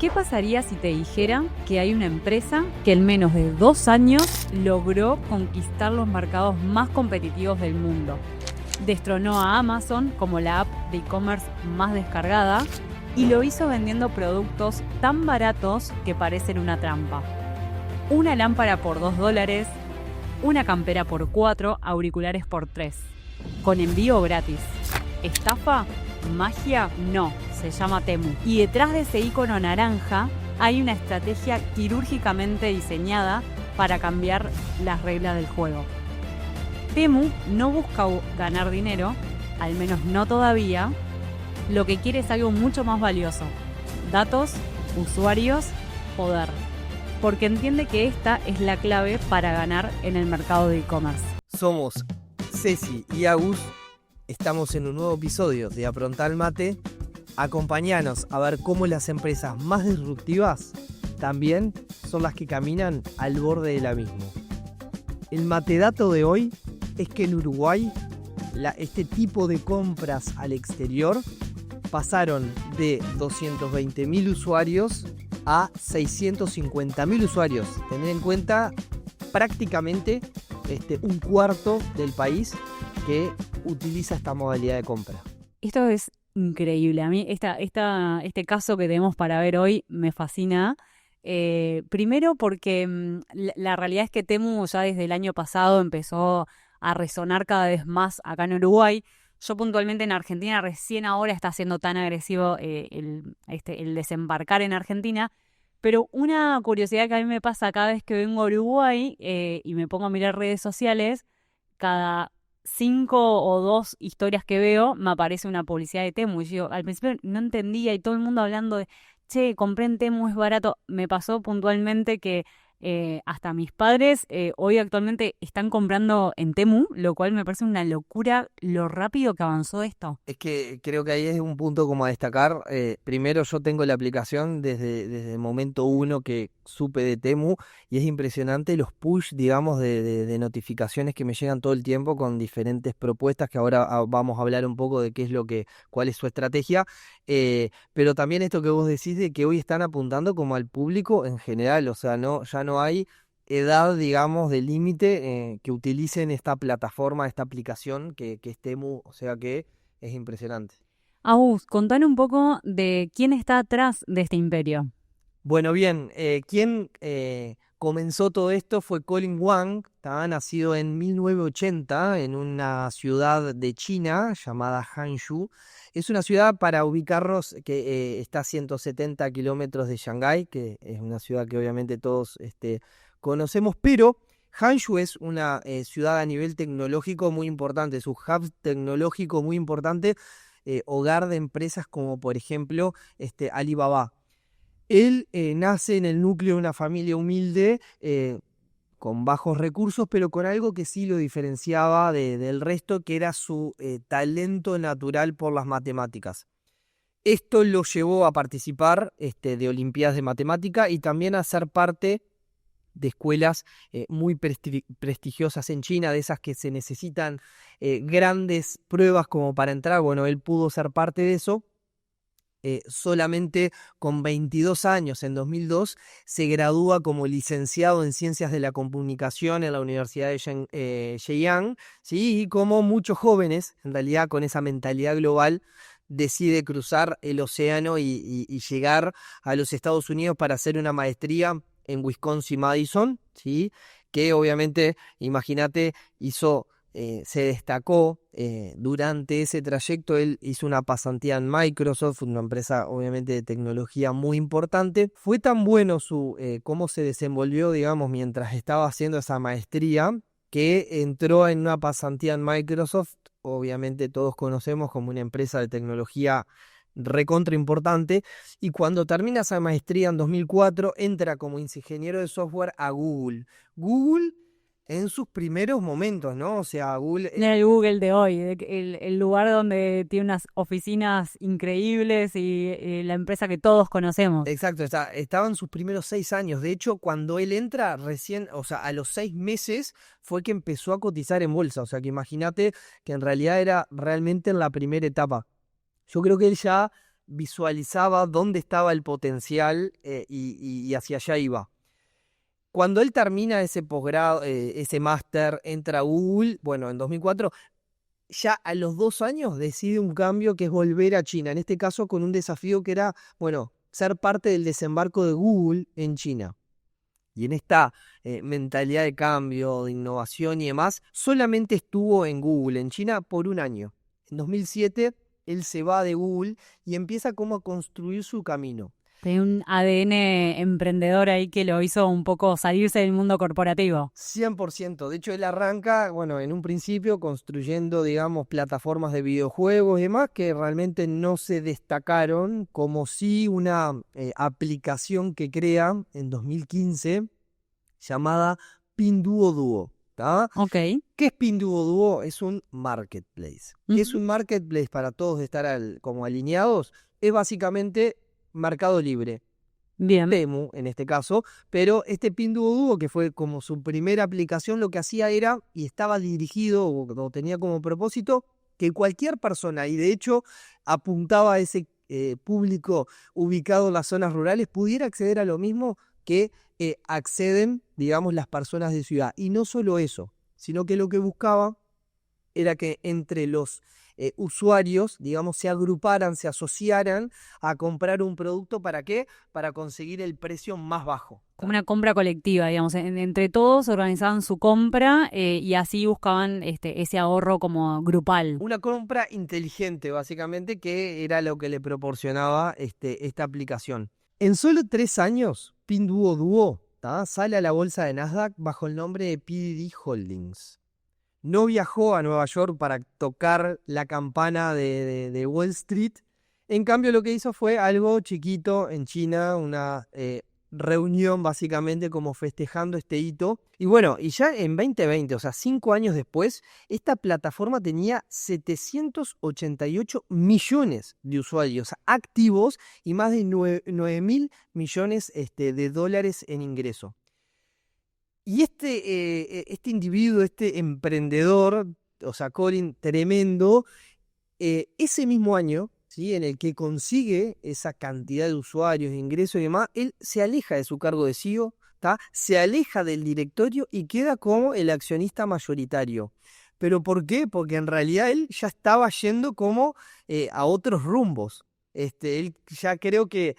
¿Qué pasaría si te dijera que hay una empresa que en menos de 2 años logró conquistar los mercados más competitivos del mundo? Destronó a Amazon como la app de e-commerce más descargada y lo hizo vendiendo productos tan baratos que parecen una trampa. Una lámpara por $2, una campera por 4, auriculares por 3, con envío gratis. ¿Estafa? ¿Magia? No, se llama Temu. Y detrás de ese icono naranja hay una estrategia quirúrgicamente diseñada para cambiar las reglas del juego. Temu no busca ganar dinero, al menos no todavía. Lo que quiere es algo mucho más valioso: datos, usuarios, poder. Porque entiende que esta es la clave para ganar en el mercado de e-commerce. Somos Ceci y Agus. Estamos en un nuevo episodio de Apronta al Mate. Acompáñanos a ver cómo las empresas más disruptivas también son las que caminan al borde del abismo. El matedato de hoy es que en Uruguay este tipo de compras al exterior pasaron de 220.000 usuarios a 650.000 usuarios. Tener en cuenta prácticamente un cuarto del país que utiliza esta modalidad de compra. Esto es increíble. A mí este caso que tenemos para ver hoy me fascina. Primero porque la realidad es que Temu ya desde el año pasado empezó a resonar cada vez más acá en Uruguay. Yo puntualmente en Argentina recién ahora está siendo tan agresivo el desembarcar en Argentina. Pero una curiosidad que a mí me pasa cada vez que vengo a Uruguay y me pongo a mirar redes sociales, cada 5 o 2 historias que veo me aparece una publicidad de Temu. Y yo al principio no entendía y todo el mundo hablando de, che, compré en Temu, es barato. Me pasó puntualmente que hasta mis padres hoy actualmente están comprando en Temu, lo cual me parece una locura lo rápido que avanzó esto. Es que creo que ahí es un punto como a destacar. Primero, yo tengo la aplicación desde el momento 1 que supe de Temu y es impresionante los push, digamos, de notificaciones que me llegan todo el tiempo con diferentes propuestas que ahora vamos a hablar un poco de cuál es su estrategia. Pero también esto que vos decís de que hoy están apuntando como al público en general, o sea, ya no hay edad, digamos, de límite que utilicen esta plataforma, esta aplicación que es Temu, o sea que es impresionante. Agus, contale un poco de quién está atrás de este imperio. Bueno, bien, quien comenzó todo esto fue Colin Wang, nacido en 1980 en una ciudad de China llamada Hangzhou. Es una ciudad, para ubicarnos, que está a 170 kilómetros de Shanghái, que es una ciudad que obviamente todos conocemos, pero Hangzhou es una ciudad a nivel tecnológico muy importante, es un hub tecnológico muy importante, hogar de empresas como por ejemplo Alibaba. Él nace en el núcleo de una familia humilde, con bajos recursos, pero con algo que sí lo diferenciaba del resto, que era su talento natural por las matemáticas. Esto lo llevó a participar de Olimpiadas de Matemática y también a ser parte de escuelas muy prestigiosas en China, de esas que se necesitan grandes pruebas como para entrar. Bueno, él pudo ser parte de eso. Solamente con 22 años, en 2002, se gradúa como licenciado en Ciencias de la Comunicación en la Universidad de Zhejiang, ¿sí? Y como muchos jóvenes, en realidad con esa mentalidad global, decide cruzar el océano y llegar a los Estados Unidos para hacer una maestría en Wisconsin-Madison, ¿sí? Que obviamente, imagínate, se destacó durante ese trayecto. Él hizo una pasantía en Microsoft, una empresa obviamente de tecnología muy importante. Fue tan bueno cómo se desenvolvió, digamos, mientras estaba haciendo esa maestría, que entró en una pasantía en Microsoft, obviamente todos conocemos como una empresa de tecnología recontra importante, y cuando termina esa maestría en 2004 entra como ingeniero de software a Google. Google en sus primeros momentos, ¿no? O sea, Google... Era el Google de hoy, el lugar donde tiene unas oficinas increíbles y la empresa que todos conocemos. Exacto, estaba en sus primeros 6 años. De hecho, cuando él entra recién, o sea, a los 6 meses fue que empezó a cotizar en bolsa. O sea, que imagínate que en realidad era realmente en la primera etapa. Yo creo que él ya visualizaba dónde estaba el potencial y hacia allá iba. Cuando él termina ese posgrado, ese máster, entra a Google, bueno, en 2004, ya a los 2 años decide un cambio que es volver a China, en este caso con un desafío que era, bueno, ser parte del desembarco de Google en China. Y en esta mentalidad de cambio, de innovación y demás, solamente estuvo en Google, en China, por un año. En 2007, él se va de Google y empieza como a construir su camino. Tenía un ADN emprendedor ahí que lo hizo un poco salirse del mundo corporativo. 100%. De hecho, él arranca, bueno, en un principio construyendo, digamos, plataformas de videojuegos y demás que realmente no se destacaron, como sí una aplicación que crea en 2015 llamada Pinduoduo. ¿Tá? Ok. ¿Qué es Pinduoduo? Es un marketplace. ¿Qué es un marketplace para todos estar como alineados? Es básicamente Mercado Libre. Bien. Temu, en este caso, pero este Pinduoduo, que fue como su primera aplicación, lo que hacía era, y estaba dirigido o tenía como propósito, que cualquier persona, y de hecho apuntaba a ese público ubicado en las zonas rurales, pudiera acceder a lo mismo que acceden, digamos, las personas de ciudad. Y no solo eso, sino que lo que buscaba era que entre los usuarios, digamos, se agruparan, se asociaran a comprar un producto. ¿Para qué? Para conseguir el precio más bajo. Como una compra colectiva, digamos. Entre todos organizaban su compra y así buscaban ese ahorro como grupal. Una compra inteligente, básicamente, que era lo que le proporcionaba esta aplicación. En solo 3 años, Pinduoduo sale a la bolsa de Nasdaq bajo el nombre de PDD Holdings. No viajó a Nueva York para tocar la campana de Wall Street. En cambio, lo que hizo fue algo chiquito en China, una reunión básicamente como festejando este hito. Y bueno, y ya en 2020, o sea, 5 años después, esta plataforma tenía 788 millones de usuarios activos y más de 9.000 millones de dólares en ingreso. Y este individuo, este emprendedor, o sea, Colin, tremendo, ese mismo año, ¿sí?, en el que consigue esa cantidad de usuarios, de ingresos y demás, él se aleja de su cargo de CEO, se aleja del directorio y queda como el accionista mayoritario. ¿Pero por qué? Porque en realidad él ya estaba yendo como a otros rumbos. Él ya creo que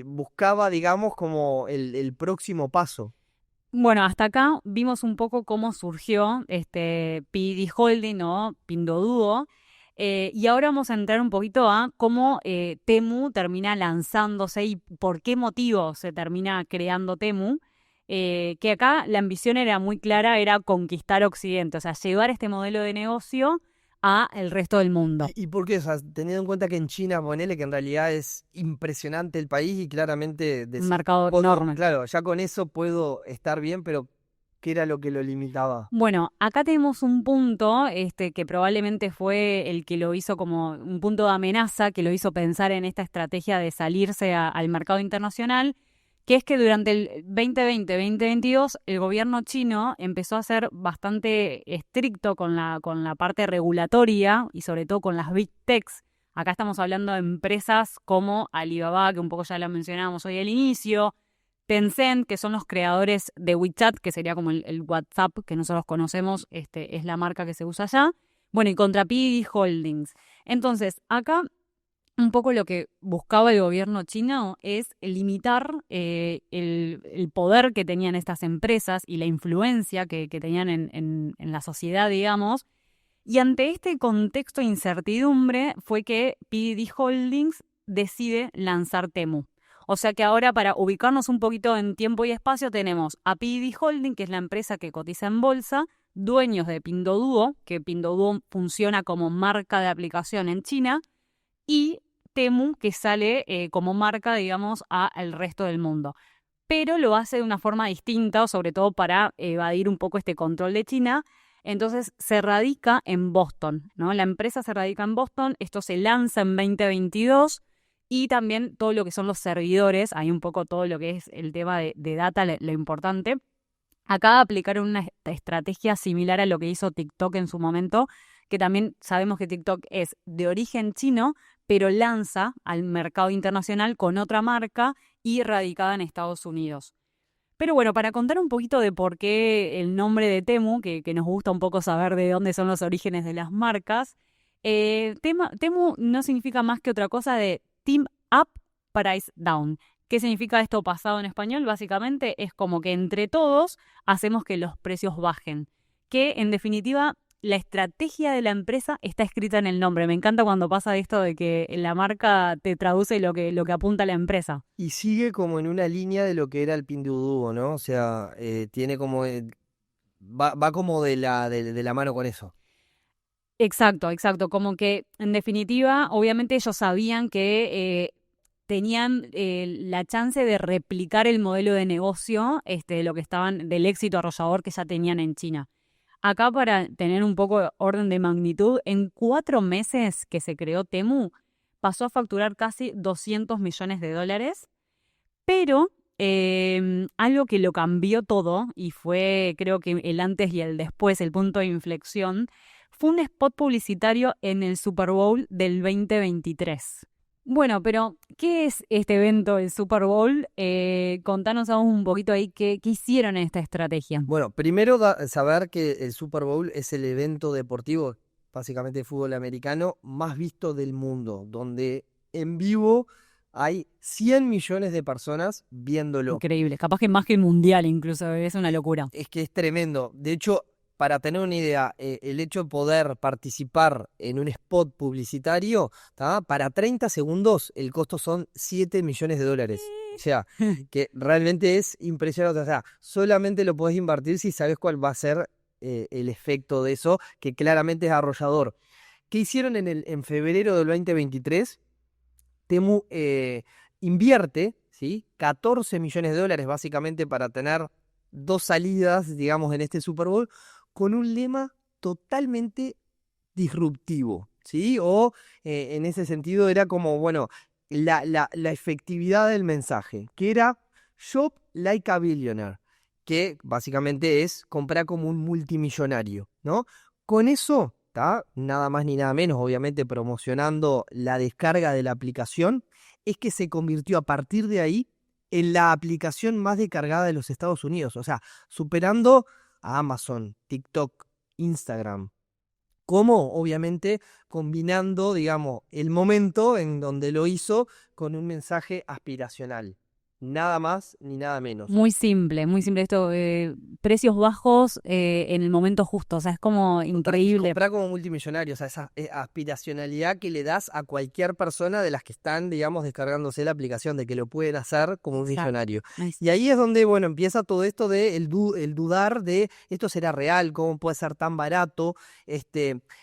buscaba, digamos, como el próximo paso. Bueno, hasta acá vimos un poco cómo surgió PDD Holding o Pinduoduo. Y ahora vamos a entrar un poquito a cómo Temu termina lanzándose y por qué motivo se termina creando Temu. Que acá la ambición era muy clara, era conquistar Occidente, o sea, llevar este modelo de negocio a el resto del mundo. ¿Y por qué? O sea, teniendo en cuenta que en China, ponele que en realidad es impresionante el país y claramente Un mercado enorme. Claro, ya con eso puedo estar bien, pero ¿qué era lo que lo limitaba? Bueno, acá tenemos un punto que probablemente fue el que lo hizo como un punto de amenaza, que lo hizo pensar en esta estrategia de salirse al mercado internacional, que es que durante el 2020-2022 el gobierno chino empezó a ser bastante estricto con la parte regulatoria y sobre todo con las Big Techs. Acá estamos hablando de empresas como Alibaba, que un poco ya la mencionábamos hoy al inicio, Tencent, que son los creadores de WeChat, que sería como el WhatsApp que nosotros conocemos, es la marca que se usa allá. Bueno, y contra PDD Holdings. Entonces, acá un poco lo que buscaba el gobierno chino es limitar el poder que tenían estas empresas y la influencia que tenían en la sociedad, digamos. Y ante este contexto de incertidumbre fue que PDD Holdings decide lanzar Temu. O sea que ahora, para ubicarnos un poquito en tiempo y espacio, tenemos a PDD Holding, que es la empresa que cotiza en bolsa, dueños de Pinduoduo, que Pinduoduo funciona como marca de aplicación en China, y Temu, que sale como marca, digamos, al resto del mundo. Pero lo hace de una forma distinta, sobre todo para evadir un poco este control de China. Entonces se radica en Boston, ¿no? La empresa se radica en Boston, esto se lanza en 2022 y también todo lo que son los servidores, hay un poco todo lo que es el tema de data, lo importante. Acá aplicaron una estrategia similar a lo que hizo TikTok en su momento, que también sabemos que TikTok es de origen chino, pero lanza al mercado internacional con otra marca y radicada en Estados Unidos. Pero bueno, para contar un poquito de por qué el nombre de Temu, que nos gusta un poco saber de dónde son los orígenes de las marcas, Temu no significa más que otra cosa de Team Up, Price Down. ¿Qué significa esto pasado en español? Básicamente es como que entre todos hacemos que los precios bajen. Que en definitiva la estrategia de la empresa está escrita en el nombre. Me encanta cuando pasa esto de que la marca te traduce lo que apunta la empresa. Y sigue como en una línea de lo que era el Pinduoduo, ¿no? O sea, tiene como... va como de la mano con eso. Exacto, exacto. Como que en definitiva, obviamente ellos sabían que tenían la chance de replicar el modelo de negocio, lo que estaban, del éxito arrollador que ya tenían en China. Acá, para tener un poco de orden de magnitud, en 4 meses que se creó Temu, pasó a facturar casi $200 millones, pero algo que lo cambió todo, y fue creo que el antes y el después, el punto de inflexión, fue un spot publicitario en el Super Bowl del 2023. Bueno, pero ¿qué es este evento, el Super Bowl? Contanos un poquito ahí qué hicieron en esta estrategia. Bueno, primero saber que el Super Bowl es el evento deportivo, básicamente de fútbol americano, más visto del mundo, donde en vivo hay 100 millones de personas viéndolo. Increíble, capaz que más que el mundial incluso, es una locura. Es que es tremendo. De hecho, para tener una idea, el hecho de poder participar en un spot publicitario, ¿tá? Para 30 segundos el costo son $7 millones. O sea, que realmente es impresionante. O sea, solamente lo podés invertir si sabes cuál va a ser el efecto de eso, que claramente es arrollador. ¿Qué hicieron en febrero del 2023? Temu invierte, ¿sí? $14 millones básicamente para tener 2 salidas, digamos, en este Super Bowl, con un lema totalmente disruptivo, ¿sí? O en ese sentido era como, bueno, la efectividad del mensaje, que era Shop Like a Billionaire, que básicamente es comprar como un multimillonario, ¿no? Con eso, ¿tá? Nada más ni nada menos, obviamente promocionando la descarga de la aplicación, es que se convirtió a partir de ahí en la aplicación más descargada de los Estados Unidos, o sea, superando a Amazon, TikTok, Instagram. ¿Cómo? Obviamente combinando, digamos, el momento en donde lo hizo con un mensaje aspiracional. Nada más ni nada menos. Muy simple esto, precios bajos en el momento justo, o sea, es como increíble. Comprar como multimillonario, o sea, esa aspiracionalidad que le das a cualquier persona de las que están, digamos, descargándose la aplicación, de que lo pueden hacer como un millonario. Y ahí es donde, bueno, empieza todo esto de el dudar de esto será real, cómo puede ser tan barato,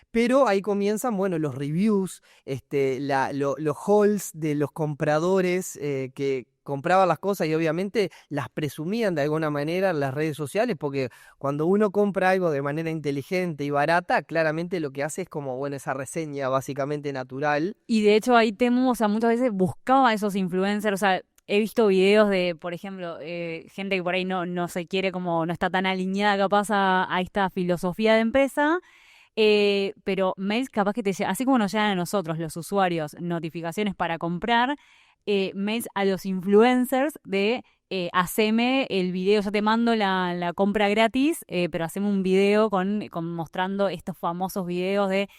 pero ahí comienzan, bueno, los reviews, los hauls de los compradores que compraban las cosas y obviamente las presumían de alguna manera en las redes sociales, porque cuando uno compra algo de manera inteligente y barata, claramente lo que hace es como, bueno, esa reseña básicamente natural. Y de hecho ahí Temu, o sea, muchas veces buscaba a esos influencers, o sea, he visto videos de, por ejemplo, gente que por ahí no se quiere, como no está tan alineada capaz a esta filosofía de empresa, pero mails capaz que te llegan, así como nos llegan a nosotros, los usuarios, notificaciones para comprar, mails a los influencers de haceme el video, yo te mando la compra gratis, pero haceme un video con mostrando estos famosos videos de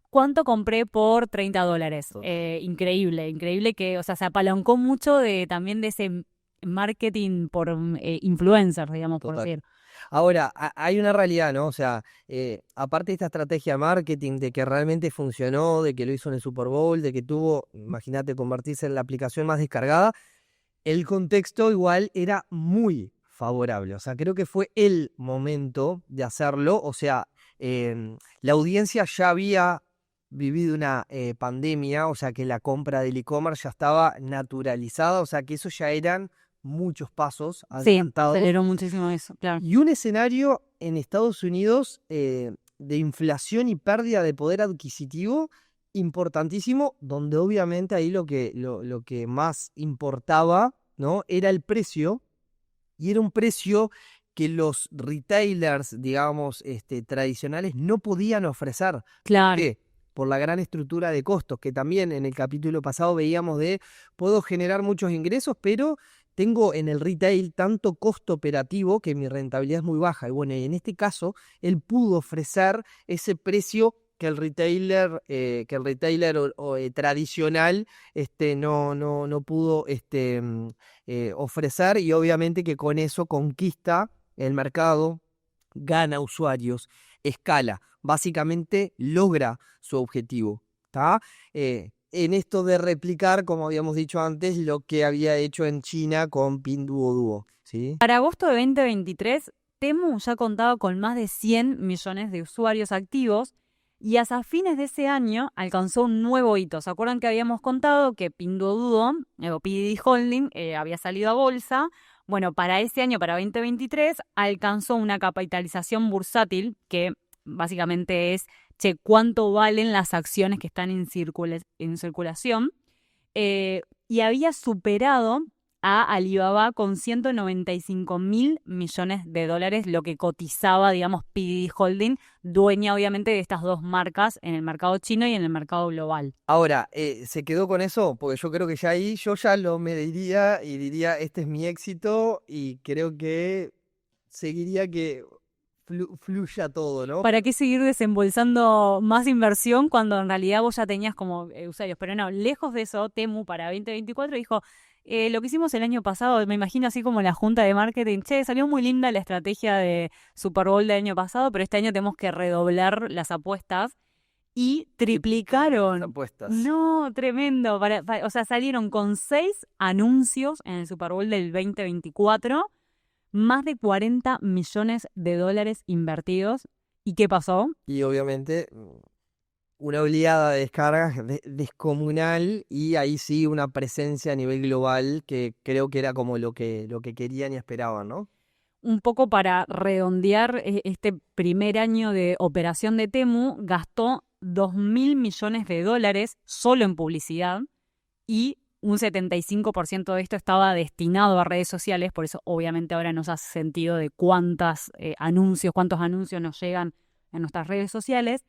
cuánto compré por $30. Increíble que, o sea, se apalancó mucho también de ese marketing por influencers, digamos, por Total. decir. Ahora, hay una realidad, ¿no? O sea, aparte de esta estrategia de marketing, de que realmente funcionó, de que lo hizo en el Super Bowl, de que tuvo, imagínate, convertirse en la aplicación más descargada, el contexto igual era muy favorable. O sea, creo que fue el momento de hacerlo. O sea, la audiencia ya había vivido una pandemia, o sea que la compra del e-commerce ya estaba naturalizada, o sea que eso ya eran muchos pasos adelantados. Sí, aceleró muchísimo eso, claro. Y un escenario en Estados Unidos de inflación y pérdida de poder adquisitivo importantísimo, donde obviamente ahí lo que más importaba, ¿no? Era el precio, y era un precio que los retailers, digamos, tradicionales no podían ofrecer. Claro. ¿Por qué? por la gran estructura de costos, que también en el capítulo pasado veíamos puedo generar muchos ingresos, pero tengo en el retail tanto costo operativo que mi rentabilidad es muy baja. Y bueno, y en este caso, él pudo ofrecer ese precio que el retailer tradicional no pudo ofrecer, y obviamente que con eso conquista el mercado, gana usuarios, escala, básicamente logra su objetivo, ¿tá? En esto de replicar, como habíamos dicho antes, lo que había hecho en China con Pinduoduo, ¿sí? Para agosto de 2023, Temu ya contaba con más de 100 millones de usuarios activos y hasta fines de ese año alcanzó un nuevo hito. ¿Se acuerdan que habíamos contado que Pinduoduo, o PDD Holding, había salido a bolsa? Bueno, para ese año, para 2023, alcanzó una capitalización bursátil que básicamente es, che, ¿cuánto valen las acciones que están en circulación? Y había superado a Alibaba con 195.000 millones de dólares, lo que cotizaba, digamos, PDD Holding, dueña obviamente de estas dos marcas en el mercado chino y en el mercado global. Ahora, ¿se quedó con eso? Porque yo creo que ya ahí yo ya lo mediría y diría, este es mi éxito, y creo que seguiría que fluya todo, ¿no? ¿Para qué seguir desembolsando más inversión cuando en realidad vos ya tenías como usuarios? Pero no, lejos de eso, Temu para 2024 dijo, lo que hicimos el año pasado, me imagino así como la junta de marketing, che, salió muy linda la estrategia de Super Bowl del año pasado, pero este año tenemos que redoblar las apuestas y triplicaron. Apuestas. No, tremendo. O sea, salieron con 6 anuncios en el Super Bowl del 2024, más de 40 millones de dólares invertidos. ¿Y qué pasó? Y obviamente una oleada de descargas descomunal, y ahí sí una presencia a nivel global que creo que era como lo que querían y esperaban, ¿no? Un poco para redondear este primer año de operación de Temu, gastó 2.000 millones de dólares solo en publicidad y un 75% de esto estaba destinado a redes sociales, por eso obviamente ahora nos hace sentido de cuántos anuncios nos llegan en nuestras redes sociales,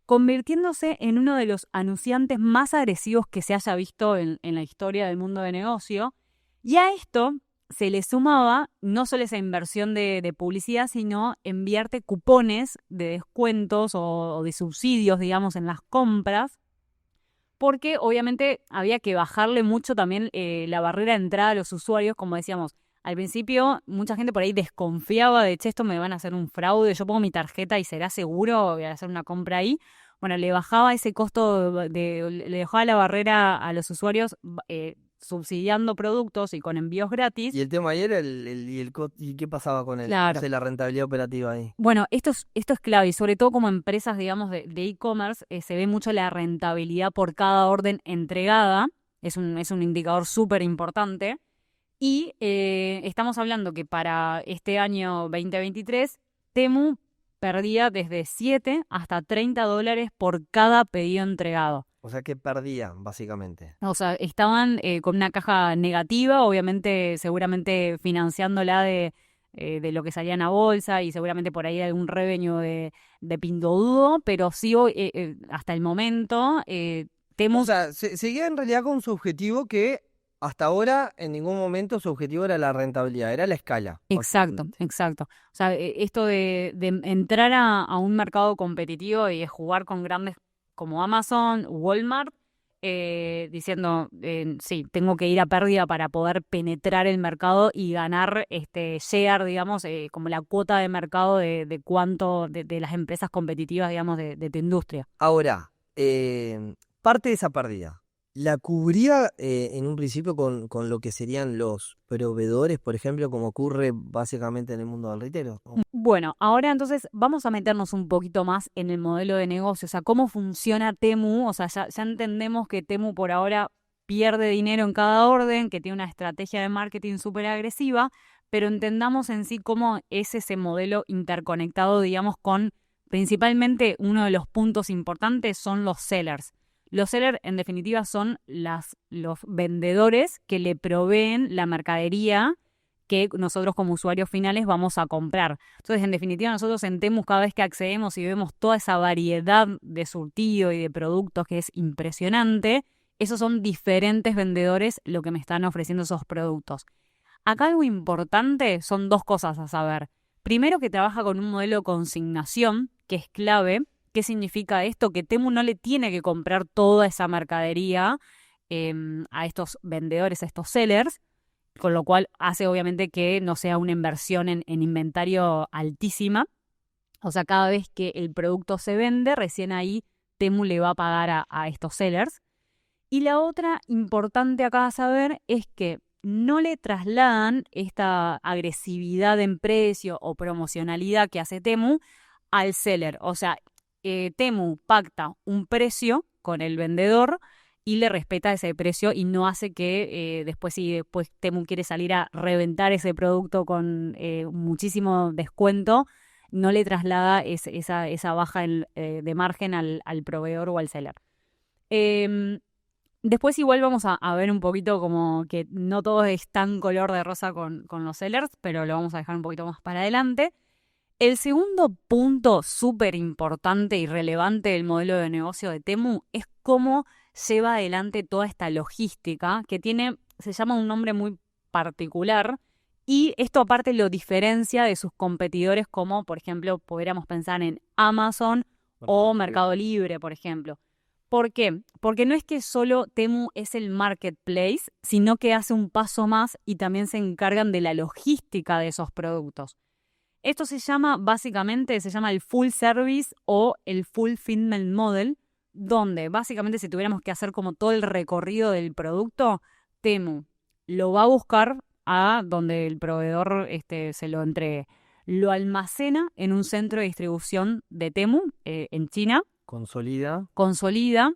convirtiéndose en uno de los anunciantes más agresivos que se haya visto en la historia del mundo de negocio. Y a esto se le sumaba no solo esa inversión de publicidad, sino enviarte cupones de descuentos o de subsidios, digamos, en las compras, porque obviamente había que bajarle mucho también la barrera de entrada a los usuarios. Como decíamos, al principio mucha gente por ahí desconfiaba de, che, esto me van a hacer un fraude, yo pongo mi tarjeta y será seguro, voy a hacer una compra ahí. Bueno, le bajaba ese costo, le bajaba la barrera a los usuarios subsidiando productos y con envíos gratis. Y el tema ahí era ¿y qué pasaba con Claro. la rentabilidad operativa ahí? Bueno, esto es clave, y sobre todo como empresas, digamos, de e-commerce, se ve mucho la rentabilidad por cada orden entregada. Es un indicador súper importante. Y estamos hablando que para este año 2023, Temu perdía desde 7 hasta 30 dólares por cada pedido entregado. O sea que perdían, básicamente. O sea, estaban con una caja negativa, obviamente, seguramente financiándola de lo que salían a bolsa, y seguramente por ahí algún revenue de Pinduoduo, pero sí, hasta el momento, Temu... O sea, seguía en realidad con su objetivo, que hasta ahora en ningún momento su objetivo era la rentabilidad, era la escala. Exacto, exacto. O sea, esto de entrar a un mercado competitivo y de jugar con grandes como Amazon, Walmart, diciendo, sí, tengo que ir a pérdida para poder penetrar el mercado y ganar share, digamos, como la cuota de mercado de cuánto de las empresas competitivas, digamos, de tu industria. Ahora, parte de esa pérdida, ¿la cubría en un principio con lo que serían los proveedores, por ejemplo, como ocurre básicamente en el mundo del retail? ¿No? Bueno, ahora entonces vamos a meternos un poquito más en el modelo de negocio, o sea, cómo funciona Temu. O sea, ya entendemos que Temu por ahora pierde dinero en cada orden, que tiene una estrategia de marketing súper agresiva, pero entendamos en sí cómo es ese modelo interconectado, digamos, con principalmente uno de los puntos importantes son los sellers. Los sellers, en definitiva, son los vendedores que le proveen la mercadería que nosotros como usuarios finales vamos a comprar. Entonces, en definitiva, nosotros en Temu cada vez que accedemos y vemos toda esa variedad de surtido y de productos que es impresionante, esos son diferentes vendedores lo que me están ofreciendo esos productos. Acá algo importante son dos cosas a saber. Primero, que trabaja con un modelo de consignación, que es clave. ¿Qué significa esto? Que Temu no le tiene que comprar toda esa mercadería a estos vendedores, a estos sellers, con lo cual hace obviamente que no sea una inversión en inventario altísima. O sea, cada vez que el producto se vende, recién ahí Temu le va a pagar a estos sellers. Y la otra importante acá a saber es que no le trasladan esta agresividad en precio o promocionalidad que hace Temu al seller. O sea, Temu pacta un precio con el vendedor y le respeta ese precio y no hace que si después Temu quiere salir a reventar ese producto con muchísimo descuento, no le traslada esa baja de margen al proveedor o al seller. Después igual vamos a ver un poquito como que no todo es tan color de rosa con los sellers, pero lo vamos a dejar un poquito más para adelante. El segundo punto súper importante y relevante del modelo de negocio de Temu es cómo lleva adelante toda esta logística que se llama un nombre muy particular y esto aparte lo diferencia de sus competidores como, por ejemplo, podríamos pensar en Amazon o Mercado Libre, por ejemplo. ¿Por qué? Porque no es que solo Temu es el marketplace, sino que hace un paso más y también se encargan de la logística de esos productos. Esto se llama el full service o el fulfillment model, donde básicamente si tuviéramos que hacer como todo el recorrido del producto, Temu lo va a buscar a donde el proveedor se lo entregue. Lo almacena en un centro de distribución de Temu en China. Consolida.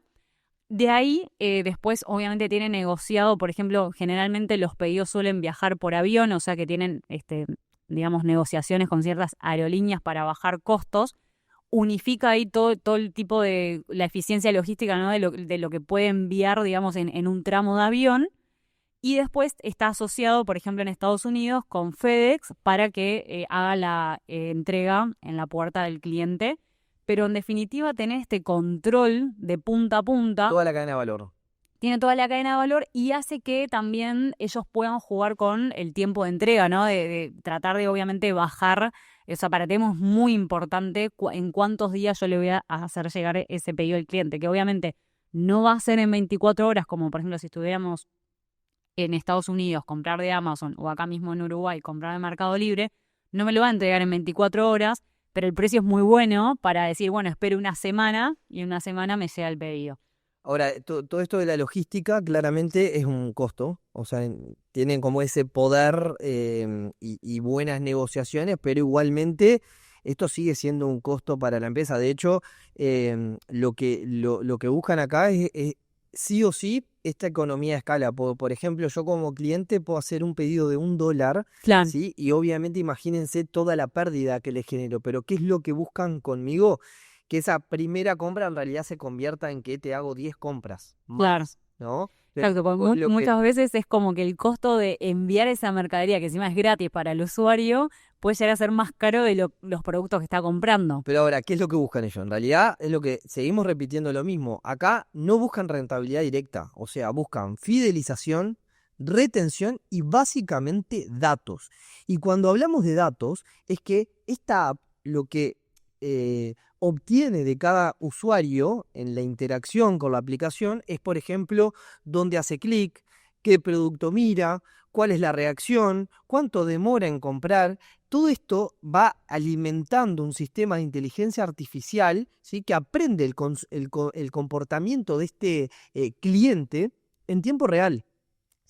De ahí, después, obviamente, tiene negociado, por ejemplo, generalmente los pedidos suelen viajar por avión, o sea que tienen, digamos, negociaciones con ciertas aerolíneas para bajar costos. Unifica ahí todo el tipo de la eficiencia logística, ¿no? de lo que puede enviar, digamos, en un tramo de avión. Y después está asociado, por ejemplo, en Estados Unidos con FedEx para que haga la entrega en la puerta del cliente. Pero en definitiva tenés este control de punta a punta. Toda la cadena de valor. Tiene toda la cadena de valor y hace que también ellos puedan jugar con el tiempo de entrega, ¿no? De tratar de obviamente bajar. O sea, para Temu es muy importante en cuántos días yo le voy a hacer llegar ese pedido al cliente, que obviamente no va a ser en 24 horas, como por ejemplo si estuviéramos en Estados Unidos, comprar de Amazon o acá mismo en Uruguay, comprar de Mercado Libre, no me lo va a entregar en 24 horas, pero el precio es muy bueno para decir, bueno, espero una semana y en una semana me llega el pedido. Ahora, todo esto de la logística claramente es un costo, o sea, tienen como ese poder y buenas negociaciones, pero igualmente esto sigue siendo un costo para la empresa. De hecho, lo que buscan acá es sí o sí esta economía de escala. Por ejemplo, yo como cliente puedo hacer un pedido de $1, Claro. ¿sí? Y obviamente imagínense toda la pérdida que les genero, pero ¿qué es lo que buscan conmigo? Que esa primera compra en realidad se convierta en que te hago 10 compras más, Claro. ¿no? Exacto, porque muchas veces es como que el costo de enviar esa mercadería, que encima es gratis para el usuario, puede llegar a ser más caro de los productos que está comprando. Pero ahora, ¿qué es lo que buscan ellos? En realidad es lo que seguimos repitiendo lo mismo. Acá no buscan rentabilidad directa, o sea, buscan fidelización, retención y básicamente datos. Y cuando hablamos de datos, es que esta app lo que obtiene de cada usuario en la interacción con la aplicación es, por ejemplo, dónde hace clic, qué producto mira, cuál es la reacción, cuánto demora en comprar. Todo esto va alimentando un sistema de inteligencia artificial, ¿sí? Que aprende el comportamiento de este cliente en tiempo real.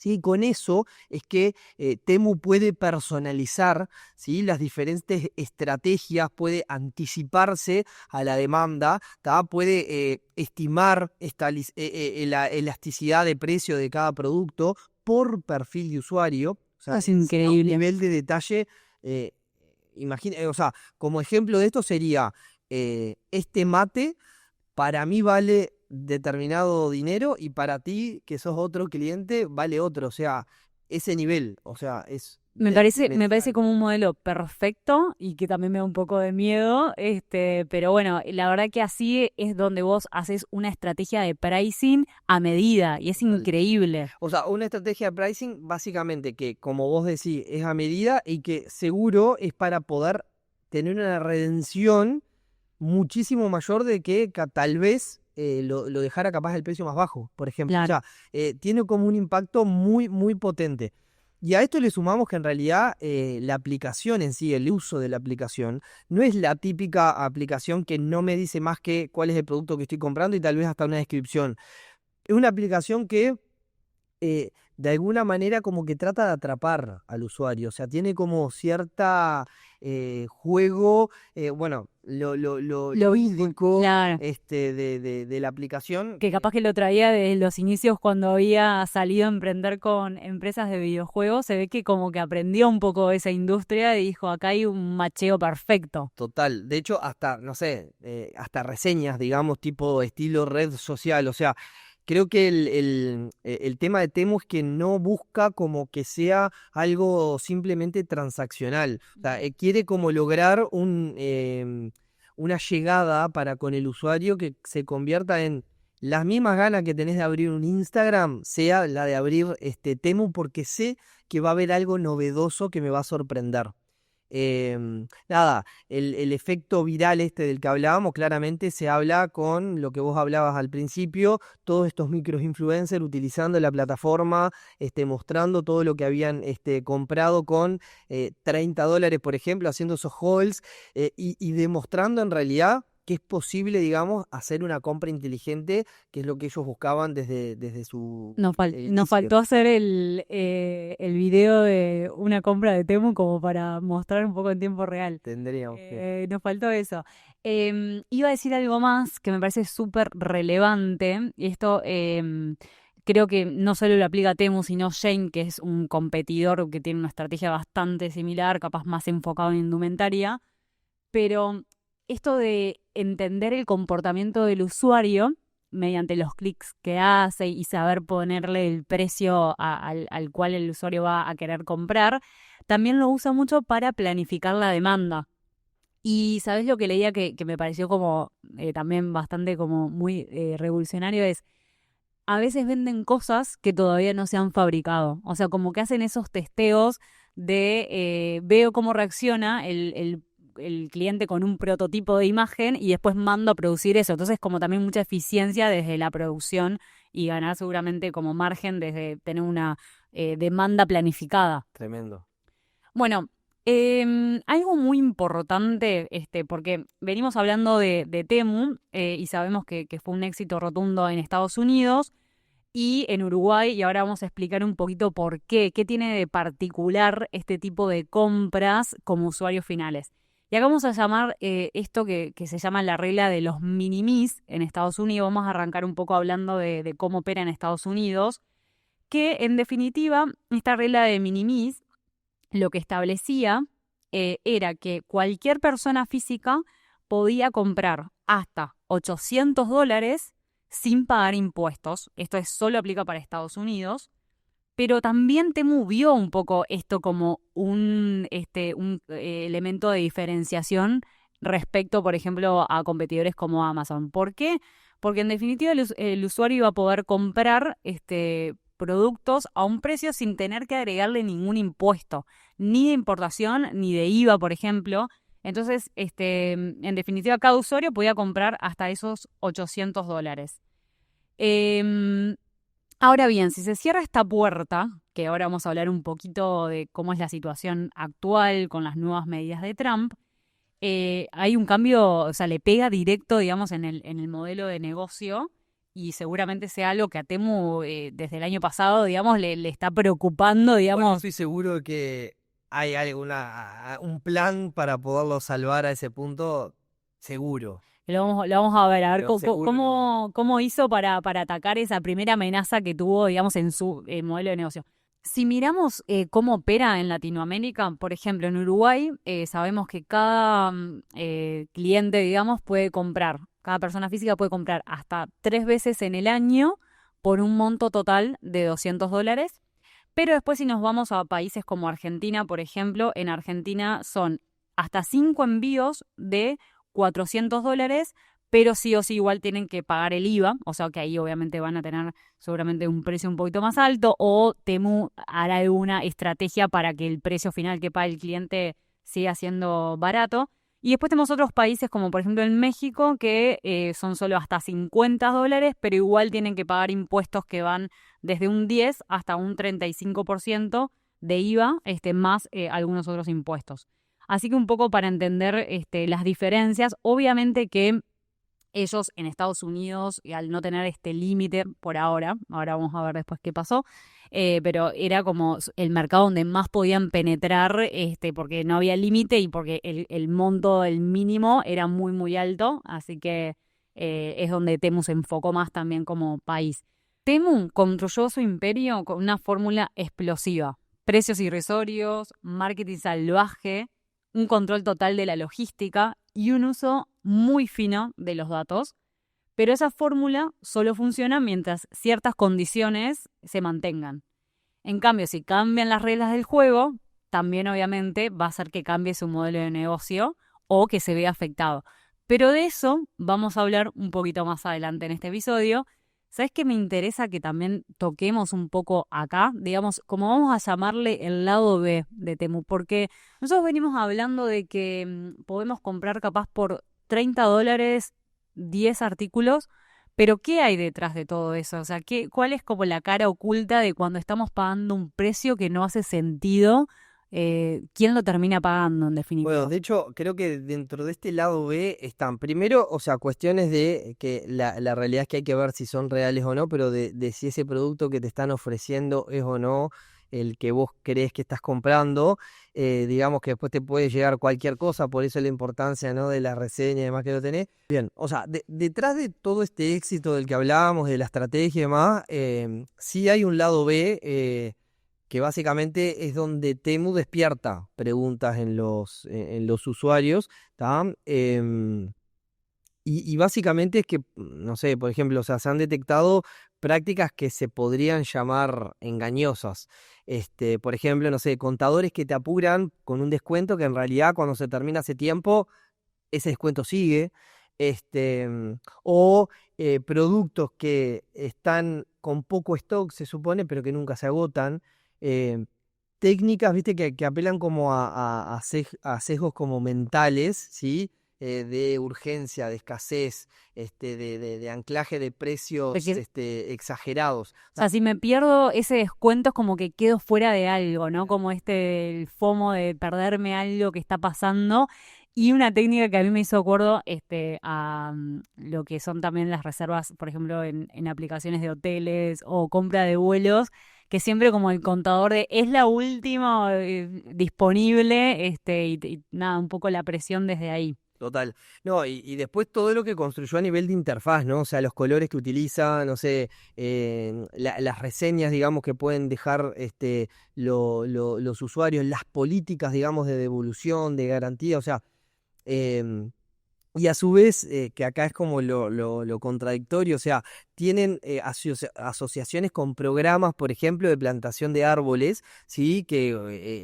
¿Sí? Con eso es que Temu puede personalizar, ¿sí? Las diferentes estrategias, puede anticiparse a la demanda, puede estimar la elasticidad de precio de cada producto por perfil de usuario. O sea, Es increíble. Un nivel de detalle, o sea, como ejemplo de esto sería, este mate para mí vale determinado dinero y para ti, que sos otro cliente, vale otro. O sea, ese nivel, o sea, es Me parece mensual. como un modelo perfecto y que también me da un poco de miedo, pero bueno, la verdad que así es donde vos haces una estrategia de pricing a medida y es Total. increíble. O sea, una estrategia de pricing básicamente que, como vos decís, es a medida y que seguro es para poder tener una redención muchísimo mayor de que tal vez lo dejara capaz el precio más bajo, por ejemplo. O Claro. sea, tiene como un impacto muy, muy potente. Y a esto le sumamos que en realidad la aplicación en sí, el uso de la aplicación, no es la típica aplicación que no me dice más que cuál es el producto que estoy comprando y tal vez hasta una descripción. Es una aplicación que de alguna manera como que trata de atrapar al usuario, o sea, tiene como cierta juego, bueno, lo Lo, lúdico claro. de la aplicación. Que capaz que lo traía desde los inicios cuando había salido a emprender con empresas de videojuegos, se ve que como que aprendió un poco esa industria y dijo, acá hay un macheo perfecto. Total, de hecho, hasta, no sé, hasta reseñas, digamos, tipo estilo red social, o sea, creo que el tema de Temu es que no busca como que sea algo simplemente transaccional, o sea, quiere como lograr una llegada para con el usuario que se convierta en las mismas ganas que tenés de abrir un Instagram, sea la de abrir Temu porque sé que va a haber algo novedoso que me va a sorprender. Nada, el efecto viral del que hablábamos, claramente se habla con lo que vos hablabas al principio, todos estos micros influencers utilizando la plataforma, mostrando todo lo que habían comprado con $30, por ejemplo, haciendo esos hauls y demostrando en realidad que es posible, digamos, hacer una compra inteligente, que es lo que ellos buscaban desde su Nos inicio. faltó hacer el video de una compra de Temu como para mostrar un poco en tiempo real. Tendríamos que... Nos faltó eso. Iba a decir algo más que me parece súper relevante. Y esto creo que no solo lo aplica a Temu, sino Shein, que es un competidor que tiene una estrategia bastante similar, capaz más enfocado en indumentaria. Pero esto de entender el comportamiento del usuario mediante los clics que hace y saber ponerle el precio al cual el usuario va a querer comprar, también lo usa mucho para planificar la demanda. Y sabes lo que leía que me pareció como también bastante como muy revolucionario es, a veces venden cosas que todavía no se han fabricado. O sea, como que hacen esos testeos de veo cómo reacciona el cliente con un prototipo de imagen y después mando a producir eso. Entonces, como también mucha eficiencia desde la producción y ganar seguramente como margen desde tener una demanda planificada. Tremendo. Bueno, algo muy importante, porque venimos hablando de Temu y sabemos que fue un éxito rotundo en Estados Unidos y en Uruguay, y ahora vamos a explicar un poquito por qué tiene de particular este tipo de compras como usuarios finales. Y acá vamos a llamar esto que se llama la regla de los minimis en Estados Unidos. Vamos a arrancar un poco hablando de cómo opera en Estados Unidos, que en definitiva, esta regla de minimis lo que establecía era que cualquier persona física podía comprar hasta $800 sin pagar impuestos. Esto solo aplica para Estados Unidos. Pero también Temu vio un poco esto como un elemento de diferenciación respecto, por ejemplo, a competidores como Amazon. ¿Por qué? Porque en definitiva el usuario iba a poder comprar productos a un precio sin tener que agregarle ningún impuesto, ni de importación ni de IVA, por ejemplo. Entonces, en definitiva, cada usuario podía comprar hasta esos $800. Em, Ahora bien, si se cierra esta puerta, que ahora vamos a hablar un poquito de cómo es la situación actual con las nuevas medidas de Trump, hay un cambio, o sea, le pega directo, digamos, en el modelo de negocio y seguramente sea algo que a Temu desde el año pasado, digamos, le está preocupando, Bueno, digamos. estoy seguro de que hay un plan para poderlo salvar a ese punto, seguro. Lo vamos a ver Pero seguro lo va a hacer. cómo hizo para atacar esa primera amenaza que tuvo, digamos, en su modelo de negocio. Si miramos cómo opera en Latinoamérica, por ejemplo, en Uruguay, sabemos que cada cliente, digamos, puede comprar, cada persona física puede comprar hasta 3 veces en el año por un monto total de $200, Pero después si nos vamos a países como Argentina, por ejemplo, en Argentina son hasta 5 envíos de $400, pero sí o sí igual tienen que pagar el IVA, o sea que ahí obviamente van a tener seguramente un precio un poquito más alto, o Temu hará alguna estrategia para que el precio final que pague el cliente siga siendo barato. Y después tenemos otros países como por ejemplo en México que son solo hasta $50, pero igual tienen que pagar impuestos que van desde un 10 hasta un 35% de IVA, más algunos otros impuestos. Así que un poco para entender las diferencias, obviamente que ellos en Estados Unidos, y al no tener este límite por ahora vamos a ver después qué pasó, pero era como el mercado donde más podían penetrar, porque no había límite y porque el monto, el mínimo, era muy, muy alto, así que es donde Temu se enfocó más también como país. Temu construyó su imperio con una fórmula explosiva: precios irrisorios, marketing salvaje, un control total de la logística y un uso muy fino de los datos, pero esa fórmula solo funciona mientras ciertas condiciones se mantengan. En cambio, si cambian las reglas del juego, también obviamente va a hacer que cambie su modelo de negocio o que se vea afectado. Pero de eso vamos a hablar un poquito más adelante en este episodio. ¿Sabes qué me interesa que también toquemos un poco acá? Digamos, como vamos a llamarle el lado B de Temu, porque nosotros venimos hablando de que podemos comprar capaz por $30 10 artículos, pero ¿qué hay detrás de todo eso? O sea, ¿cuál es como la cara oculta de cuando estamos pagando un precio que no hace sentido? ¿Quién lo termina pagando en Bueno, definitiva? de hecho, creo que dentro de este lado B están, primero, o sea, cuestiones de que la realidad es que hay que ver si son reales o no, pero de si ese producto que te están ofreciendo es o no el que vos crees que estás comprando. Digamos que después te puede llegar cualquier cosa, por eso la importancia, ¿no?, de la reseña y demás que lo tenés. Bien, o sea, detrás de todo este éxito del que hablábamos, de la estrategia y demás, sí hay un lado B. Que básicamente es donde Temu despierta preguntas en los usuarios, ¿tá? Y básicamente es que, no sé, por ejemplo, o sea, se han detectado prácticas que se podrían llamar engañosas. Por ejemplo, no sé, contadores que te apuran con un descuento que en realidad cuando se termina ese tiempo, ese descuento sigue. O productos que están con poco stock, se supone, pero que nunca se agotan. eh, Técnicas, viste, que apelan como a sesgos como mentales, ¿sí? De urgencia, de escasez, de anclaje de precios, Porque, exagerados. O o sea, sea, si me pierdo ese descuento es como que quedo fuera de algo, ¿no? Como el FOMO de perderme algo que está pasando. Y una técnica que a mí me hizo acuerdo a lo que son también las reservas, por ejemplo, en aplicaciones de hoteles o compra de vuelos, que siempre como el contador de es la última disponible, y nada, un poco la presión desde ahí. total. No, y después todo lo que construyó a nivel de interfaz, ¿no? O sea, los colores que utiliza, no sé, las reseñas, digamos, que pueden dejar los usuarios, las políticas, digamos, de devolución, de garantía, o sea, em, y a su vez, que acá es como lo contradictorio, o sea, tienen asociaciones con programas, por ejemplo, de plantación de árboles, ¿sí? Que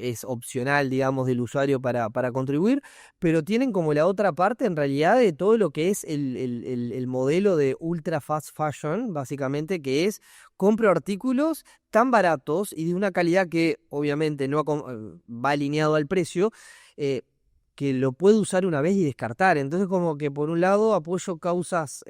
es opcional, digamos, del usuario para contribuir, pero tienen como la otra parte, en realidad, de todo lo que es el modelo de ultra fast fashion, básicamente, que es compro artículos tan baratos y de una calidad que, obviamente, no va alineado al precio. eh, que lo puede usar una vez y descartar. Entonces, como que por un lado apoyo causas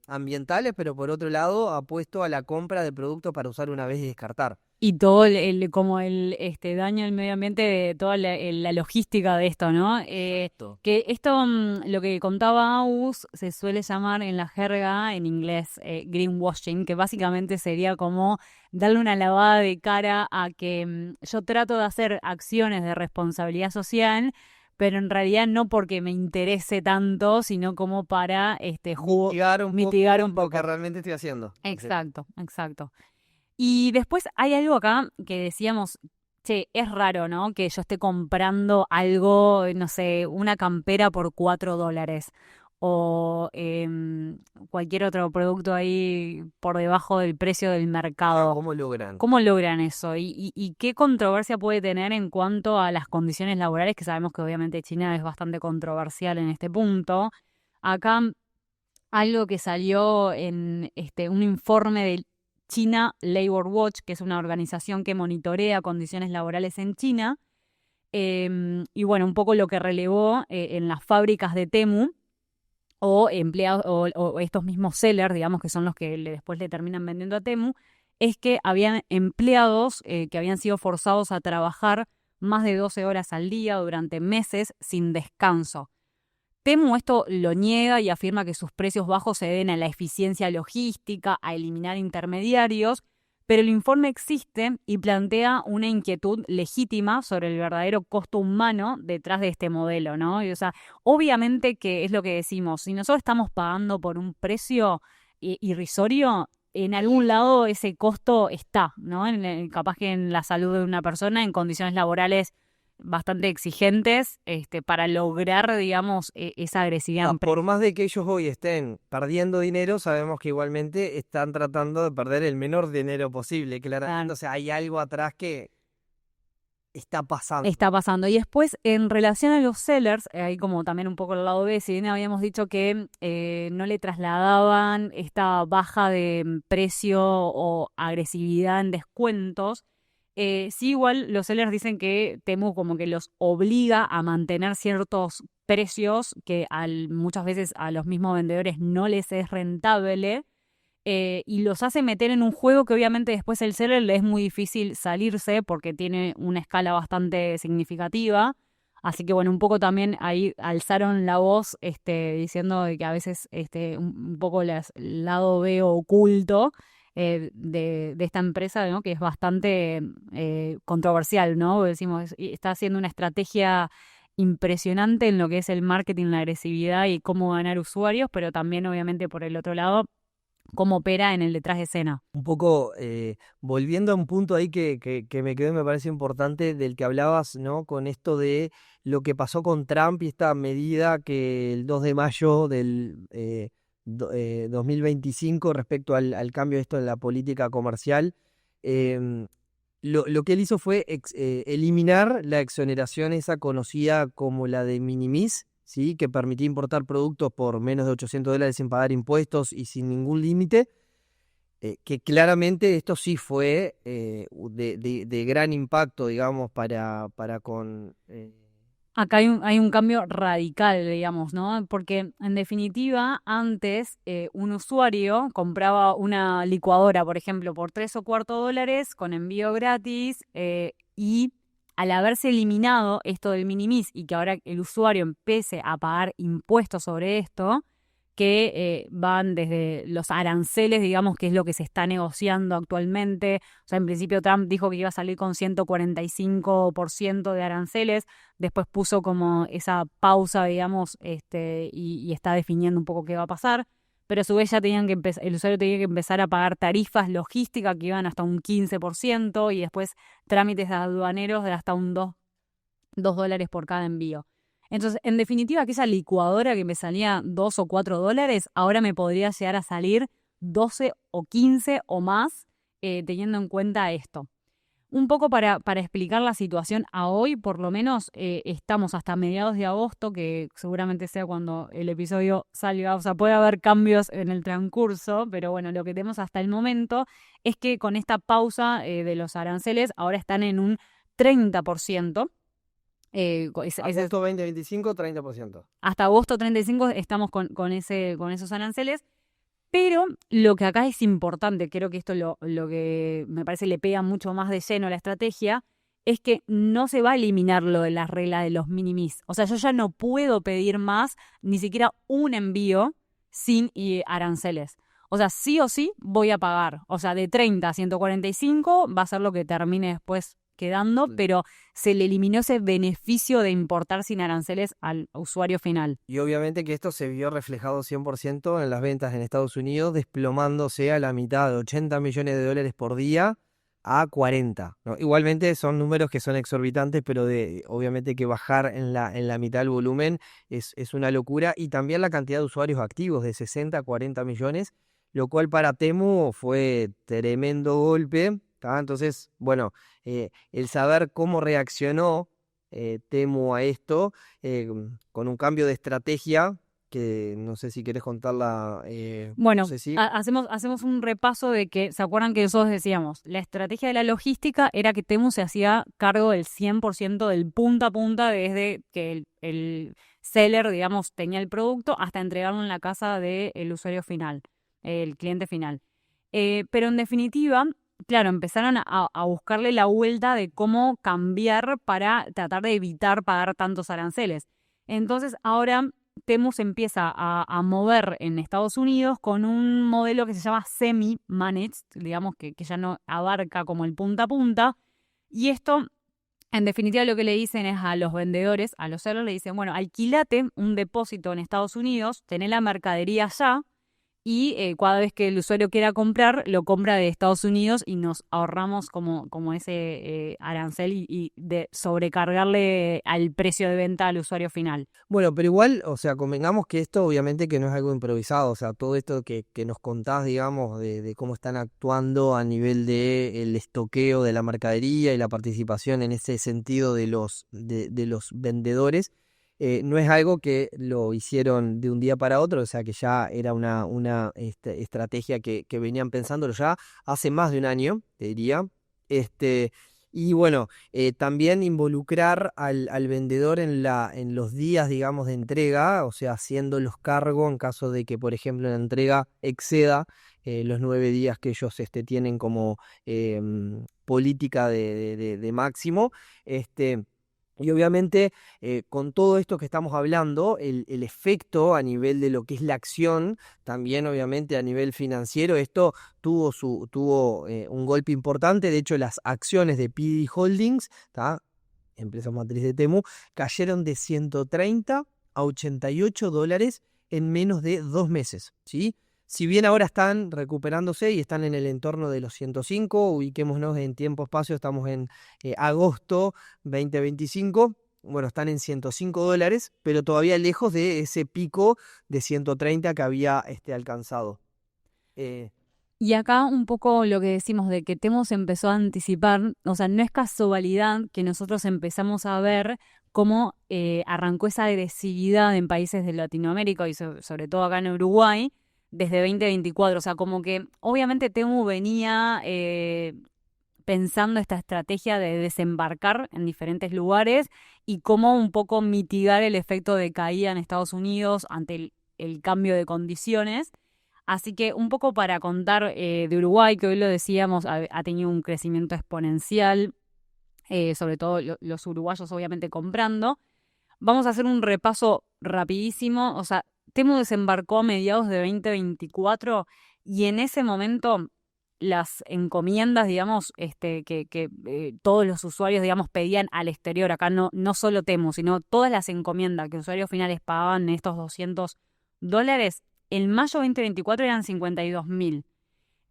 ambientales, pero por otro lado apuesto a la compra de productos para usar una vez y descartar. Y todo como el daño al medio ambiente de toda la logística de esto, ¿no? Exacto. Que esto, lo que contaba Aus, se suele llamar en la jerga en inglés greenwashing, que básicamente sería como darle una lavada de cara a que yo trato de hacer acciones de responsabilidad social, pero en realidad no porque me interese tanto, sino como para Mitigar un mitigar poco un lo que poco. realmente estoy haciendo. Sí. Exacto, exacto. Y después hay algo acá que decíamos, che, es raro, ¿no? Que yo esté comprando algo, no sé, una campera por $4. o cualquier otro producto ahí por debajo del precio del mercado. ¿Cómo logran? ¿Cómo logran eso? ¿Y qué controversia puede tener en cuanto a las condiciones laborales? Que sabemos que obviamente China es bastante controversial en este punto. Acá algo que salió en un informe de China Labor Watch, que es una organización que monitorea condiciones laborales en China, y bueno, un poco lo que relevó en las fábricas de Temu o empleados o estos mismos sellers, digamos, que son los que después le terminan vendiendo a Temu, es que habían empleados que habían sido forzados a trabajar más de 12 horas al día durante meses sin descanso. Temu esto lo niega y afirma que sus precios bajos se deben a la eficiencia logística, a eliminar intermediarios, pero el informe existe y plantea una inquietud legítima sobre el verdadero costo humano detrás de este modelo, ¿no? O sea, obviamente que es lo que decimos, si nosotros estamos pagando por un precio irrisorio, en algún lado ese costo está, ¿no? Capaz que en la salud de una persona, en condiciones laborales bastante exigentes, para lograr, digamos, esa agresividad. Por más de que ellos hoy estén perdiendo dinero, sabemos que igualmente están tratando de perder el menor dinero posible, claramente. Claro. O sea, hay algo atrás que está pasando. Está pasando. Y después, en relación a los sellers, ahí como también un poco el lado B, si bien habíamos dicho que no le trasladaban esta baja de precio o agresividad en descuentos, sí igual los sellers dicen que Temu como que los obliga a mantener ciertos precios que muchas veces a los mismos vendedores no les es rentable. Y los hace meter en un juego que obviamente después el seller le es muy difícil salirse porque tiene una escala bastante significativa. Así que bueno, un poco también ahí alzaron la voz diciendo de que a veces un poco el lado B oculto de esta empresa, ¿no? Que es bastante controversial, ¿no? Decimos, está haciendo una estrategia impresionante en lo que es el marketing, la agresividad y cómo ganar usuarios, pero también obviamente por el otro lado cómo opera en el detrás de escena. Un poco volviendo a un punto ahí que me quedó y me parece importante del que hablabas, ¿no? Con esto de lo que pasó con Trump y esta medida que el 2 de mayo del 2025 respecto al cambio de esto en la política comercial, em, lo que él hizo fue eliminar la exoneración esa conocida como la de minimis, ¿sí? Que permitía importar productos por menos de $800 sin pagar impuestos y sin ningún límite. Que claramente esto sí fue de gran impacto, digamos, para con... Acá hay un cambio radical, digamos, ¿no? Porque en definitiva, antes un usuario compraba una licuadora, por ejemplo, por $3 o $4 con envío gratis y al haberse eliminado esto del minimis y que ahora el usuario empiece a pagar impuestos sobre esto, que van desde los aranceles, digamos, que es lo que se está negociando actualmente. O sea, en principio Trump dijo que iba a salir con 145% de aranceles, después puso como esa pausa, digamos, y está definiendo un poco qué va a pasar. Pero a su vez ya el usuario tenía que empezar a pagar tarifas logísticas que iban hasta un 15% y después trámites aduaneros de hasta un $2 por cada envío. Entonces, en definitiva, que esa licuadora que me salía $2 o $4, ahora me podría llegar a salir 12 o 15 o más, teniendo en cuenta esto. Un poco para explicar la situación a hoy, por lo menos estamos hasta mediados de agosto, que seguramente sea cuando el episodio salga, o sea, puede haber cambios en el transcurso, pero bueno, lo que tenemos hasta el momento es que con esta pausa de los aranceles ahora están en un 30%. Agosto 2025, 30%. Hasta agosto 35 estamos con esos aranceles, pero lo que acá es importante, creo que esto lo que me parece le pega mucho más de lleno a la estrategia, es que no se va a eliminar lo de la regla de los minimis. O sea, yo ya no puedo pedir más, ni siquiera un envío sin aranceles. O sea, sí o sí voy a pagar. O sea, de 30 a 145 va a ser lo que termine después quedando, pero se le eliminó ese beneficio de importar sin aranceles al usuario final. Y obviamente que esto se vio reflejado 100% en las ventas en Estados Unidos, desplomándose a la mitad de $80 millones por día, a 40, ¿no? Igualmente son números que son exorbitantes, pero obviamente que bajar en la mitad del volumen es una locura. Y también la cantidad de usuarios activos, de 60 a 40 millones, lo cual para Temu fue tremendo golpe, ¿tá? Entonces, bueno, el saber cómo reaccionó Temu a esto, con un cambio de estrategia, que no sé si querés contarla, no Bueno, sé si... hacemos un repaso de que, ¿se acuerdan que nosotros decíamos? La estrategia de la logística era que Temu se hacía cargo del 100% del punta a punta desde que el seller, digamos, tenía el producto hasta entregarlo en la casa del usuario final, el cliente final. Pero en definitiva, claro, empezaron a buscarle la vuelta de cómo cambiar para tratar de evitar pagar tantos aranceles. Entonces, ahora Temu se empieza a mover en Estados Unidos con un modelo que se llama semi-managed, digamos que ya no abarca como el punta a punta. Y esto, en definitiva, lo que le dicen es a los vendedores, a los sellers, le dicen, bueno, alquilate un depósito en Estados Unidos, tené la mercadería allá y cada vez que el usuario quiera comprar, lo compra de Estados Unidos y nos ahorramos como ese arancel y de sobrecargarle al precio de venta al usuario final. Bueno, pero igual, o sea, convengamos que esto obviamente que no es algo improvisado, o sea, todo esto que nos contás, digamos, de cómo están actuando a nivel de el estoqueo de la mercadería y la participación en ese sentido de los vendedores, no es algo que lo hicieron de un día para otro, o sea, que ya era una estrategia que venían pensándolo ya hace más de un año, te diría. Este, y bueno, también involucrar al vendedor en los días, digamos, de entrega, o sea, haciéndolos cargo en caso de que, por ejemplo, la entrega exceda los 9 días que ellos tienen como política de máximo. Este, y obviamente, con todo esto que estamos hablando, el efecto a nivel de lo que es la acción, también obviamente a nivel financiero, esto tuvo un golpe importante. De hecho, las acciones de PD Holdings, ¿tá? Empresa matriz de Temu, cayeron de 130 a $88 en menos de 2 meses, ¿sí? Si bien ahora están recuperándose y están en el entorno de los 105, ubiquémonos en tiempo-espacio, estamos en agosto 2025, bueno, están en $105, pero todavía lejos de ese pico de 130 que había alcanzado. Eh, Y acá un poco lo que decimos de que Temu se empezó a anticipar, o sea, no es casualidad que nosotros empezamos a ver cómo arrancó esa agresividad en países de Latinoamérica y sobre todo acá en Uruguay desde 2024. O sea, como que obviamente Temu venía pensando esta estrategia de desembarcar en diferentes lugares y cómo un poco mitigar el efecto de caída en Estados Unidos ante el cambio de condiciones. Así que un poco para contar de Uruguay, que hoy lo decíamos, ha tenido un crecimiento exponencial, sobre todo los uruguayos obviamente comprando. Vamos a hacer un repaso rapidísimo. O sea, Temu desembarcó a mediados de 2024 y en ese momento las encomiendas, digamos, que todos los usuarios, digamos, pedían al exterior, acá no solo Temu, sino todas las encomiendas que usuarios finales pagaban estos $200, en mayo 2024 eran 52.000.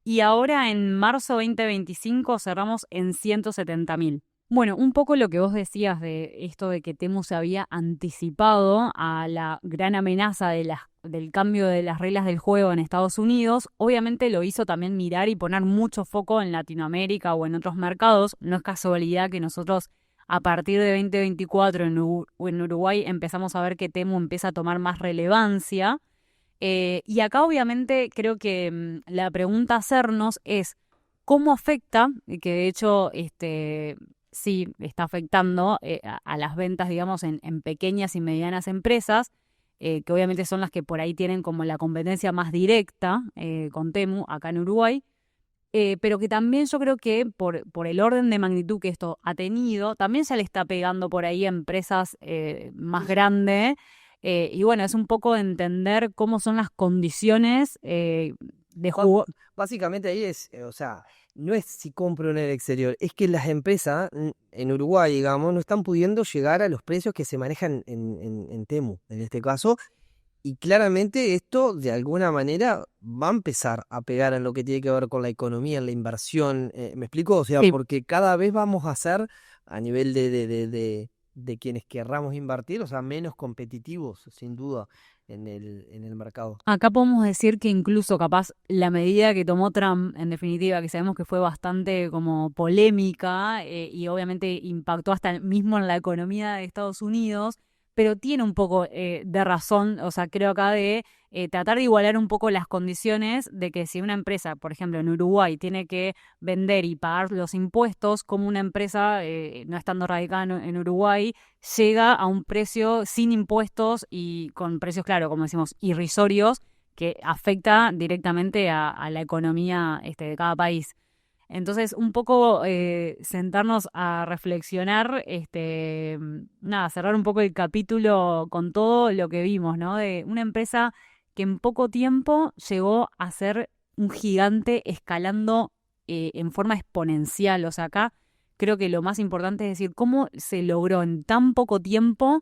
Y ahora en marzo 2025 cerramos en 170.000. Bueno, un poco lo que vos decías de esto de que Temu se había anticipado a la gran amenaza del cambio de las reglas del juego en Estados Unidos, obviamente lo hizo también mirar y poner mucho foco en Latinoamérica o en otros mercados. No es casualidad que nosotros a partir de 2024 en Uruguay empezamos a ver que Temu empieza a tomar más relevancia. Y acá obviamente creo que la pregunta a hacernos es cómo afecta, y que de hecho sí está afectando a las ventas, digamos, en pequeñas y medianas empresas, que obviamente son las que por ahí tienen como la competencia más directa con Temu acá en Uruguay, pero que también yo creo que por el orden de magnitud que esto ha tenido, también se le está pegando por ahí a empresas más grandes. Y bueno, es un poco entender cómo son las condiciones de juego. Básicamente ahí o sea, no es si compro en el exterior, es que las empresas en Uruguay, digamos, no están pudiendo llegar a los precios que se manejan en Temu, en este caso. Y claramente esto de alguna manera va a empezar a pegar en lo que tiene que ver con la economía, en la inversión. ¿Me explico? O sea, Sí. porque cada vez vamos a ser a nivel de quienes querramos invertir, o sea, menos competitivos, sin duda, en el mercado. Acá podemos decir que incluso capaz la medida que tomó Trump, en definitiva, que sabemos que fue bastante como polémica y obviamente impactó hasta mismo en la economía de Estados Unidos, pero tiene un poco de razón, o sea, creo acá de tratar de igualar un poco las condiciones de que si una empresa, por ejemplo, en Uruguay tiene que vender y pagar los impuestos, como una empresa, no estando radicada en Uruguay, llega a un precio sin impuestos y con precios, claro, como decimos, irrisorios, que afecta directamente a la economía de cada país. Entonces, un poco sentarnos a reflexionar, nada, cerrar un poco el capítulo con todo lo que vimos, ¿no? De una empresa que en poco tiempo llegó a ser un gigante escalando en forma exponencial. O sea, acá creo que lo más importante es decir cómo se logró en tan poco tiempo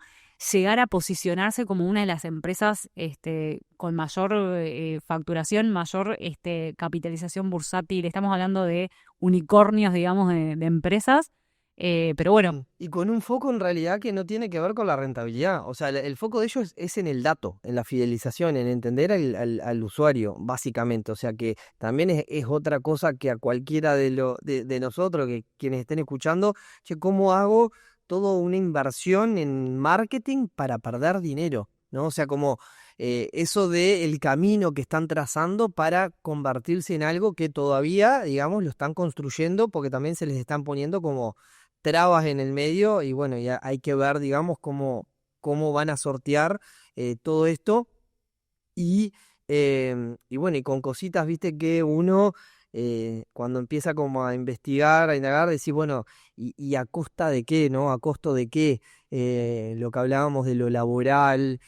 llegar a posicionarse como una de las empresas con mayor facturación, mayor capitalización bursátil. Estamos hablando de unicornios, digamos, de empresas. Pero bueno, Y con un foco en realidad que no tiene que ver con la rentabilidad. O sea, el foco de ellos es en el dato, en la fidelización, en entender al usuario, básicamente. O sea que también es otra cosa que a cualquiera de nosotros, que quienes estén escuchando, che, ¿cómo hago toda una inversión en marketing para perder dinero? ¿No? O sea, como eso de el camino que están trazando para convertirse en algo que todavía, digamos, lo están construyendo porque también se les están poniendo como trabas en el medio y bueno, ya hay que ver, digamos, cómo van a sortear todo esto y bueno, y con cositas, viste, que uno cuando empieza como a investigar, a indagar, decir, bueno, y a costa de qué, ¿no? A costo de qué, lo que hablábamos de lo laboral,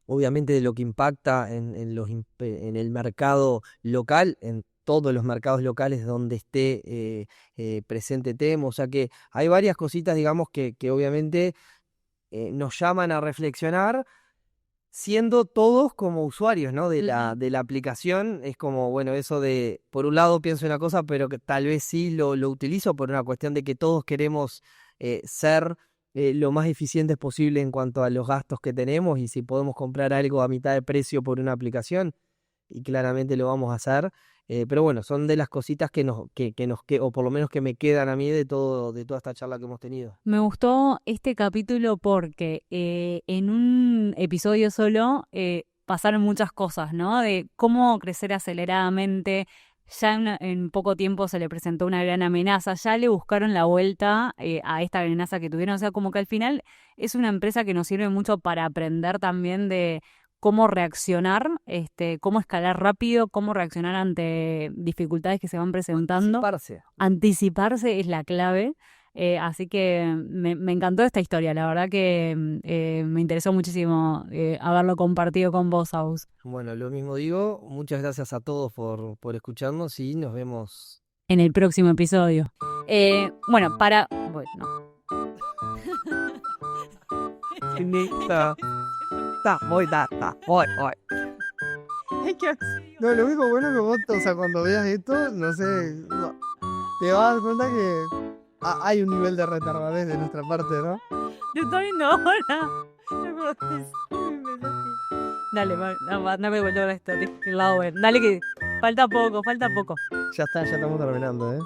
obviamente de lo que impacta en el mercado local, en todos los mercados locales donde esté presente Temo. O sea que hay varias cositas, digamos, que obviamente nos llaman a reflexionar, siendo todos como usuarios, ¿no? De la aplicación. Es como, bueno, eso de, por un lado pienso una cosa, pero que tal vez sí lo utilizo por una cuestión de que todos queremos ser lo más eficientes posible en cuanto a los gastos que tenemos y si podemos comprar algo a mitad de precio por una aplicación, y claramente lo vamos a hacer. Pero bueno, son de las cositas o por lo menos que me quedan a mí de toda esta charla que hemos tenido. me gustó este capítulo porque en un episodio solo pasaron muchas cosas, ¿no? De cómo crecer aceleradamente. Ya en poco tiempo se le presentó una gran amenaza, ya le buscaron la vuelta a esta amenaza que tuvieron. O sea, como que al final es una empresa que nos sirve mucho para aprender también de cómo reaccionar, cómo escalar rápido, cómo reaccionar ante dificultades que se van presentando. Anticiparse. Anticiparse es la clave. Así que me encantó esta historia, la verdad que me interesó muchísimo haberlo compartido con vos, Aus. Bueno, lo mismo digo, muchas gracias a todos por escucharnos y nos vemos. En el próximo episodio. Bueno, Bueno. Finita. Está, voy, voy, voy. No, lo único bueno que vos, o sea, cuando veas esto, no sé, te vas a dar cuenta que hay un nivel de retardadez de nuestra parte, ¿no? Te estoy viendo ahora. Dale, no me vuelvo a esto. Dale que falta poco. Ya está, ya estamos terminando, ¿eh?